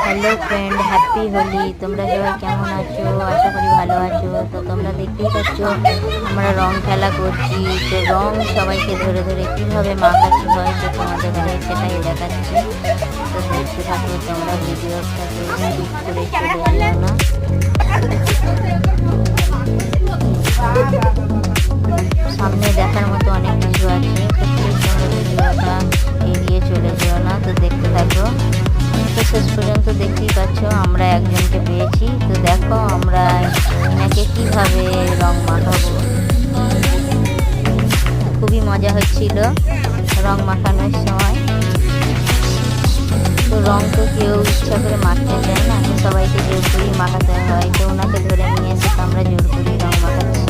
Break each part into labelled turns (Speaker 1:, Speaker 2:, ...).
Speaker 1: Hello friend, happy Holi. তোমরা সবাই কেমন আছো? আশা করি ভালো আছো। তো তোমরা দেখতেই পাচ্ছ আমরা রং খেলা করছি। তো রং সবাইকে ধরে ধরে কীভাবে মাখাতে হয় তো তোমাদের সেটাই দেখাচ্ছি। তো দেখতে থাকো তোমরা ভিডিওটাকে স্কিপ করে চলে যেও না। সামনে দেখার মতো অনেক কিছু আছে, তো প্লিজ তোমরা ভিডিওটা এড়িয়ে চলে যেও না। তো দেখতে থাকো, তো শেষ পর্যন্ত দেখতেই পাচ্ছ আমরা একজনকে পেয়েছি। তো দেখো আমরা এনাকে কিভাবে রং মাখাবো। খুবই মজা হচ্ছিল রং মাখানোর সময়। তো রং তো কেউ ইচ্ছা করে মাখতে চায় না, তো সবাইকে জোর করেই মাখাতে হয়। তো ওনাকে ধরে নিয়ে এসে তো আমরা জোর করেই রং মাখাচ্ছি।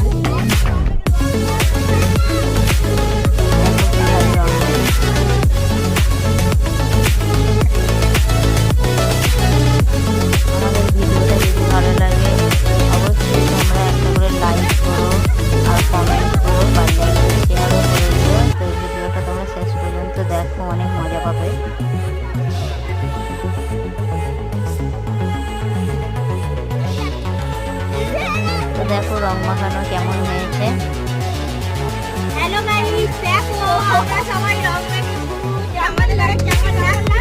Speaker 1: অনেক মজা পাবে। তো দেখো রং মাখানো কেমন হয়েছে।
Speaker 2: হ্যালো গাইস, দেখো আমরা সবাই রং মাখিয়েছি। আমাদের কেমন